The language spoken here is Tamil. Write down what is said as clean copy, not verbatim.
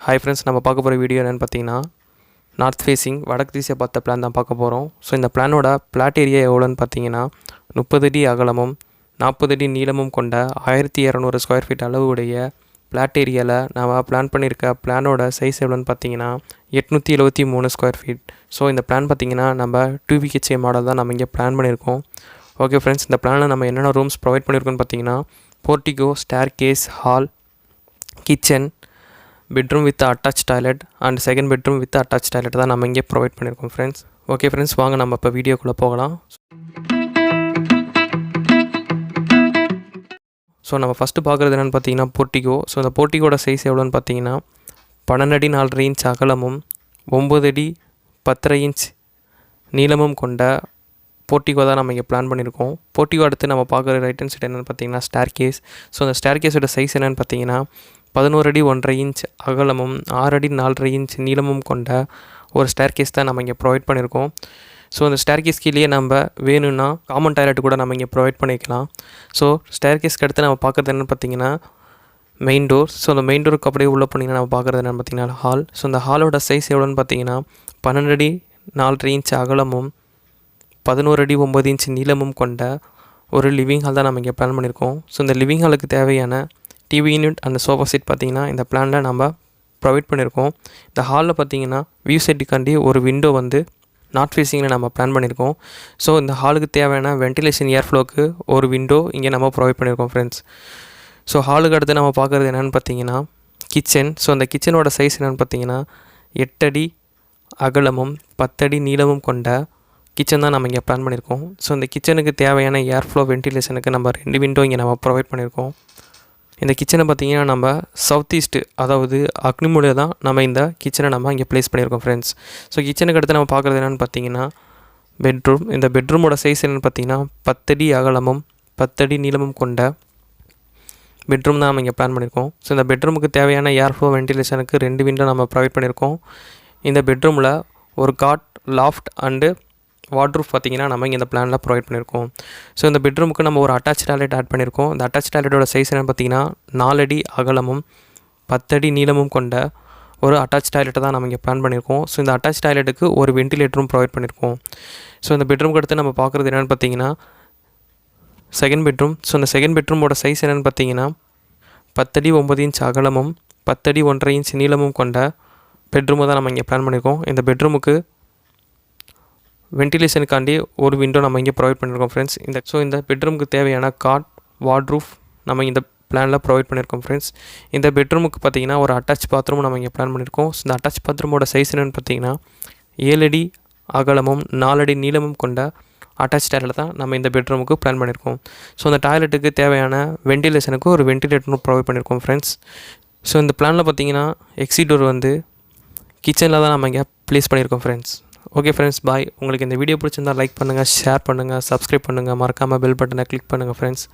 ஹாய் ஃப்ரெண்ட்ஸ், நம்ம பார்க்க போகிற வீடியோ என்னென்னு பார்த்தீங்கன்னா நார்த் ஃபேஸிங் வடக்கு திசையை பார்த்த பிளான் தான் பார்க்க போகிறோம். ஸோ இந்த பிளானோட பிளாட் ஏரியா எவ்வளோன்னு பார்த்தீங்கன்னா 30 அடி அகலமும் 40 அடி நீளமும் கொண்ட 1200 ஸ்கொயர் ஃபீட் அளவு உடைய பிளாட் ஏரியாவில் நம்ம பிளான் பண்ணியிருக்க பிளானோட சைஸ் எவ்வளோன்னு பார்த்தீங்கன்னா 873 ஸ்கொயர் ஃபீட். ஸோ இந்த பிளான் பார்த்தீங்கன்னா நம்ம 2BHK மாடல் தான் நம்ம இங்கே பிளான் பண்ணியிருக்கோம். ஓகே ஃப்ரெண்ட்ஸ், இந்த பிளானில் நம்ம என்னென்ன ரூம்ஸ் ப்ரொவைட் பண்ணியிருக்கோன்னு பார்த்தீங்கன்னா portico, staircase, hall, kitchen, bedroom with attach toilet and second bedroom with attach toilet தான் நம்ம இங்கே ப்ரொவைட் பண்ணியிருக்கோம் ஃப்ரெண்ட்ஸ். ஓகே ஃப்ரெண்ட்ஸ், வாங்க நம்ம இப்போ வீடியோக்குள்ளே போகலாம். ஸோ நம்ம ஃபஸ்ட்டு பார்க்குறது என்னென்னு பார்த்தீங்கன்னா போர்ட்டிகோ. ஸோ இந்த போர்ட்டிகோட சைஸ் எவ்வளோன்னு பார்த்தீங்கன்னா 12 அடி 4.5 இன்ச் அகலமும் 9 அடி 10.5 இன்ச் நீளமும் கொண்ட போர்ட்டிகோ தான் நம்ம இங்கே பிளான் பண்ணியிருக்கோம். போர்ட்டிகோ அடுத்து நம்ம பார்க்குற ரைட் ஹேண்ட் சைடு என்னென்னு பார்த்தீங்கன்னா ஸ்டேர் கேஸ். ஸோ அந்த ஸ்டேர் கேஸோட சைஸ் என்னென்னு பார்த்தீங்கன்னா 11 அடி 1.5 இன்ச் அகலமும் 6 அடி 4.5 இன்ச் நீளமும் கொண்ட ஒரு ஸ்டேர் கேஸ் தான் நம்ம இங்கே ப்ரொவைட் பண்ணியிருக்கோம். ஸோ அந்த ஸ்டேர் கேஸ் கீழே நம்ம வேணும்னா காமன் டாய்லெட் கூட நம்ம இங்கே ப்ரொவைட் பண்ணிக்கலாம். ஸோ ஸ்டேர் கேஸ்க்கு அடுத்து நம்ம பார்க்குறது என்னென்னு பார்த்தீங்கன்னா மெயின் டோர். ஸோ அந்த மெயின் டோருக்கு அப்படியே உள்ளே போனீங்கன்னா நம்ம பார்க்குறது என்னென்னு பார்த்தீங்கன்னா ஹால். ஸோ அந்த ஹாலோட சைஸ் எவ்வளோன்னு பார்த்தீங்கன்னா 12 அடி 4.5 இன்ச் அகலமும் 11 அடி 9 இன்ச் நீளமும் கொண்ட ஒரு லிவிங் ஹால் தான் நம்ம இங்கே பிளான் பண்ணியிருக்கோம். ஸோ இந்த லிவிங் ஹாலுக்கு தேவையான டிவி யூனிட் அந்த சோஃபா செட் பார்த்திங்கன்னா இந்த பிளானில் நம்ம ப்ரொவைட் பண்ணியிருக்கோம். இந்த ஹாலில் பார்த்திங்கன்னா வியூ செட்டுக்காண்டி ஒரு விண்டோ வந்து நார்த் ஃபேஸிங்கில் நம்ம பிளான் பண்ணியிருக்கோம். ஸோ இந்த ஹாலுக்கு தேவையான வென்டிலேஷன் ஏர் ஃப்ளோக்கு ஒரு விண்டோ இங்கே நம்ம ப்ரொவைட் பண்ணியிருக்கோம் ஃப்ரெண்ட்ஸ். ஸோ ஹாலுக்கு அடுத்து நம்ம பார்க்குறது என்னென்னு பார்த்தீங்கன்னா கிச்சன். ஸோ அந்த கிச்சனோட சைஸ் என்னென்னு பார்த்தீங்கன்னா 8 அடி அகலமும் 10 அடி நீளமும் கொண்ட கிச்சன் தான் நம்ம இங்கே பிளான் பண்ணியிருக்கோம். ஸோ இந்த கிச்சனுக்கு தேவையான ஏர் ஃப்ளோ வென்டிலேஷனுக்கு நம்ம 2 விண்டோ இங்கே நம்ம ப்ரொவைட் பண்ணியிருக்கோம். இந்த கிச்சனை பார்த்திங்கன்னா நம்ம சவுத் ஈஸ்ட்டு, அதாவது அக்னிமூலையில் தான் நம்ம இந்த கிச்சனை நம்ம இங்கே ப்ளேஸ் பண்ணியிருக்கோம் ஃப்ரெண்ட்ஸ். ஸோ கிச்சனுக்கு அடுத்து நம்ம பார்க்குறது என்னென்னு பார்த்தீங்கன்னா பெட்ரூம். இந்த பெட்ரூமோட சைஸ் என்னென்னு பார்த்தீங்கன்னா 10 அடி அகலமும் 10 அடி நீளமும் கொண்ட பெட்ரூம் தான் நம்ம இங்கே பிளான் பண்ணியிருக்கோம். ஸோ இந்த பெட்ரூமுக்கு தேவையான ஏர் ஃப்ளோ வென்டிலேஷனுக்கு 2 விண்டோ நம்ம ப்ரொவைட் பண்ணியிருக்கோம். இந்த பெட்ரூமில் ஒரு காட், லாஃப்ட் அண்டு வார்ட்ரூஃப் பார்த்திங்கன்னா நம்ம இங்கே இந்த பிளானில் ப்ரொவைட் பண்ணியிருக்கோம். ஸோ இந்த பெட்ரூமுக்கு நம்ம ஒரு அட்டாச் டாய்லெட் ஆட் பண்ணியிருக்கோம். இந்த அட்டாச் டாய்லெட்டோட சைஸ் என்னென்னு பார்த்தீங்கன்னா 4 அடி அகலமும் 10 அடி நீளமும் கொண்ட ஒரு அட்டாச் டாய்லெட்டை தான் நம்ம இங்கே பிளான் பண்ணியிருக்கோம். ஸோ இந்த அட்டாச் டாய்லெட்டுக்கு ஒரு வென்டிலேட்டரும் ப்ரொவைட் பண்ணியிருக்கோம். ஸோ இந்த பெட்ரூமுக்கு அடுத்து நம்ம பார்க்குறது என்னென்னு பார்த்தீங்கன்னா செகண்ட் பெட்ரூம். ஸோ இந்த செகண்ட் பெட்ரூமோட சைஸ் என்னென்னு பார்த்தீங்கன்னா 10 அடி 9 இன்ச் அகலமும் 10 அடி 1.5 இன்ச் நீளமும் கொண்ட பெட்ரூமை தான் நம்ம இங்கே பிளான் பண்ணியிருக்கோம். இந்த பெட்ரூமுக்கு வென்டிலேஷனுக்காண்டி ஒரு விண்டோ நம்ம இங்கே ப்ரொவைட் பண்ணியிருக்கோம் ஃப்ரெண்ட்ஸ். இந்த பெட்ரூமுக்கு தேவையான காட், வார்ட்ரூஃப் நம்ம இந்த பிளானில் ப்ரொவைட் பண்ணியிருக்கோம் ஃப்ரெண்ட்ஸ். இந்த பெட்ரூமுக்கு பார்த்திங்கன்னா ஒரு அட்டாச் பாத்ரூம் நம்ம இங்கே பிளான் பண்ணியிருக்கோம். ஸோ இந்த அட்டாச் பாத்ரூமோட சைஸ் என்னென்னு பார்த்தீங்கன்னா 7 அடி அகலமும் 4 அடி நீளமும் கொண்ட அட்டாச் டாய்லெட் தான் நம்ம இந்த பெட்ரூமுக்கு பிளான் பண்ணியிருக்கோம். ஸோ இந்த டாய்லெட்டுக்கு தேவையான வென்டிலேஷனுக்கு ஒரு வென்டிலேட்டரும் ப்ரொவைட் பண்ணியிருக்கோம் ஃப்ரெண்ட்ஸ். ஸோ இந்த பிளானில் பார்த்திங்கன்னா எக்ஸிட் டோர் வந்து கிச்சனில் தான் நம்ம இங்கே ப்ளேஸ் பண்ணியிருக்கோம் ஃப்ரெண்ட்ஸ். ஓகே ஃப்ரெண்ட்ஸ், பாய். உங்களுக்கு இந்த வீடியோ பிடிச்சிருந்தால் லைக் பண்ணுங்கள், ஷேர் பண்ணுங்கள், சப்ஸ்கிரைப் பண்ணுங்கள், மறக்காமல் பெல் பட்டனை கிளிக் பண்ணுங்கள் ஃப்ரெண்ட்ஸ்.